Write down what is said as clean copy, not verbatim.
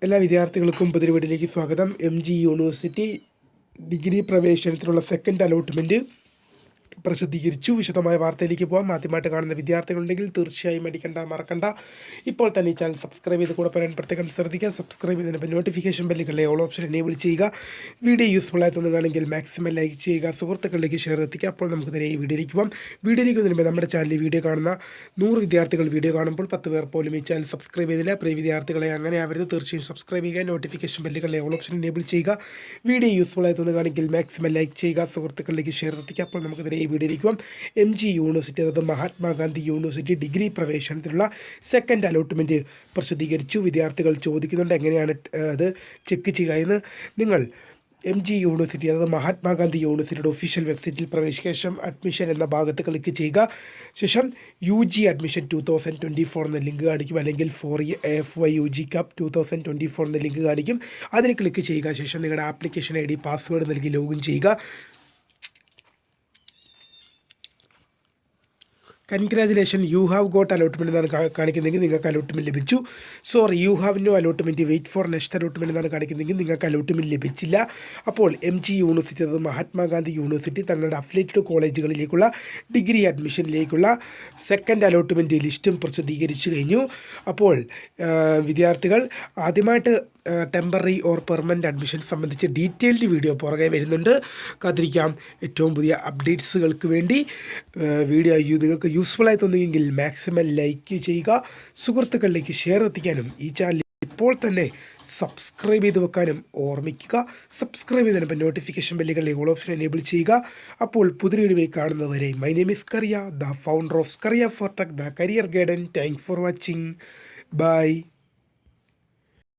എല്ലാ വിദ്യാർത്ഥികൾക്കും പുതിയ വീഡിയോയിലേക്ക് സ്വാഗതം. MG യൂണിവേഴ്സിറ്റി ഡിഗ്രി പ്രവേശനത്തിനുള്ള സെക്കൻഡ് അലോട്ട്മെൻറ്റ് പ്രസിദ്ധീകരിച്ചു. വിശദമായ വാർത്തയിലേക്ക് പോകാം. ആദ്യമായിട്ട് കാണുന്ന വിദ്യാർത്ഥികളുണ്ടെങ്കിൽ തീർച്ചയായും മറക്കണ്ട. ഇപ്പോൾ തന്നെ ഈ ചാനൽ സബ്സ്ക്രൈബ് ചെയ്ത് കൂടെ പറയാൻ പ്രത്യേകം ശ്രദ്ധിക്കുക. സബ്സ്ക്രൈബ് ചെയ്തതിന് നോട്ടിഫിക്കേഷൻ ബെല്ലുകളിലെ ഓൾ ഓപ്ഷൻ എനേബിൾ ചെയ്യുക. വീഡിയോ യൂസ്ഫുൾ ആയി തോന്നുകയാണെങ്കിൽ മാക്സിമം ലൈക്ക് ചെയ്യുക, സുഹൃത്തുക്കളിലേക്ക് ഷെയർ എത്തിക്കുക. അപ്പോൾ നമുക്ക് നേരെ ഈ വീഡിയോയിലേക്ക് പോകാം. വീഡിയോയിലേക്ക് വരുമ്പോൾ നമ്മുടെ ചാനലിൽ വീഡിയോ കാണുന്ന 100 വിദ്യാർത്ഥികൾ വീഡിയോ കാണുമ്പോൾ 10 പേർ പോലും ഈ ചാനൽ സബ്സ്ക്രൈബ് ചെയ്തില്ല. പ്രിയ വിദ്യാർത്ഥികളെ അങ്ങനെ ആവരുത്. തീർച്ചയായും സബ്സ്ക്രൈബ് ചെയ്യുക, നോട്ടിഫിക്കേഷൻ ബെല്ലുകളിലെ ഓൾ ഓപ്ഷൻ എനേബിൾ ചെയ്യുക. വീഡിയോ യൂസ്ഫുൾ ആയി തോന്നുകയാണെങ്കിൽ മാക്സിമം ലൈക്ക് ചെയ്യുക, സുഹൃത്തുക്കളിലേക്ക് ഷെയർ എത്തിക്കുക. അപ്പോൾ നമുക്ക് നേരെ ഈ വീഡിയോയിലേക്ക് പോകാം. MG യൂണിവേഴ്സിറ്റി അതായത് മഹാത്മാഗാന്ധി യൂണിവേഴ്സിറ്റി ഡിഗ്രി പ്രവേശനത്തിനുള്ള സെക്കൻഡ് അലോട്ട്മെൻറ്റ് പ്രസിദ്ധീകരിച്ചു. വിദ്യാർത്ഥികൾ ചോദിക്കുന്നുണ്ട് എങ്ങനെയാണ് അത് ചെക്ക് ചെയ്യുക എന്ന്. നിങ്ങൾ MG യൂണിവേഴ്സിറ്റി അതായത് മഹാത്മാഗാന്ധി യൂണിവേഴ്സിറ്റിയുടെ ഒഫീഷ്യൽ വെബ്സൈറ്റിൽ പ്രവേശിക്കുക. ശേഷം അഡ്മിഷൻ എന്ന ഭാഗത്ത് ക്ലിക്ക് ചെയ്യുക. ശേഷം UG അഡ്മിഷൻ 2024 എന്ന ലിങ്ക് കാണിക്കും, അല്ലെങ്കിൽ FY UG CAP 2024 എന്ന ലിങ്ക് കാണിക്കും. അതിൽ ക്ലിക്ക് ചെയ്യുക. ശേഷം നിങ്ങളുടെ ആപ്ലിക്കേഷൻ ID പാസ്വേഡ് നൽകി ലോഗിൻ ചെയ്യുക. Congratulation, you have got allotment എന്നാണ് കാണിക്കുന്നതെങ്കിൽ നിങ്ങൾക്ക് അലോട്ട്മെൻറ്റ് ലഭിച്ചു. Sorry, you have no allotment, wait for next allotment എന്നാണ് കാണിക്കുന്നതെങ്കിൽ നിങ്ങൾക്ക് അലോട്ട്മെൻറ്റ് ലഭിച്ചില്ല. അപ്പോൾ MG യൂണിവേഴ്സിറ്റി അതായത് മഹാത്മാഗാന്ധി യൂണിവേഴ്സിറ്റി തങ്ങളുടെ അഫിലിയേറ്റഡ് കോളേജുകളിലേക്കുള്ള ഡിഗ്രി അഡ്മിഷനിലേക്കുള്ള സെക്കൻഡ് അലോട്ട്മെൻറ്റ് ലിസ്റ്റും പ്രസിദ്ധീകരിച്ചു കഴിഞ്ഞു. അപ്പോൾ വിദ്യാർത്ഥികൾ ആദ്യമായിട്ട് ടെമ്പററി ഓർ പെർമനൻ്റ് അഡ്മിഷൻ സംബന്ധിച്ച് ഡീറ്റെയിൽഡ് വീഡിയോ പുറകെ വരുന്നുണ്ട്. കാത്തിരിക്കാം. ഏറ്റവും പുതിയ അപ്ഡേറ്റ്സുകൾക്ക് വേണ്ടി വീഡിയോ നിങ്ങൾക്ക് യൂസ്ഫുള്ളായി തോന്നുമെങ്കിൽ മാക്സിമം ലൈക്ക് ചെയ്യുക, സുഹൃത്തുക്കളിലേക്ക് ഷെയർ എത്തിക്കാനും ഈ ചാനൽ ഇപ്പോൾ തന്നെ സബ്സ്ക്രൈബ് ചെയ്ത് വെക്കാനും ഓർമ്മിക്കുക. സബ്സ്ക്രൈബ് ചെയ്തതിനൊപ്പം നോട്ടിഫിക്കേഷൻ ബെല്ലുകളിലെ ഓൾ ഓപ്ഷൻ എനേബിൾ ചെയ്യുക. അപ്പോൾ പുതിയ വീഡിയോ കാണുന്നതുവരെ my name is Kariya, the founder of Scaria for tech, the career guidance. Thank for watching. By.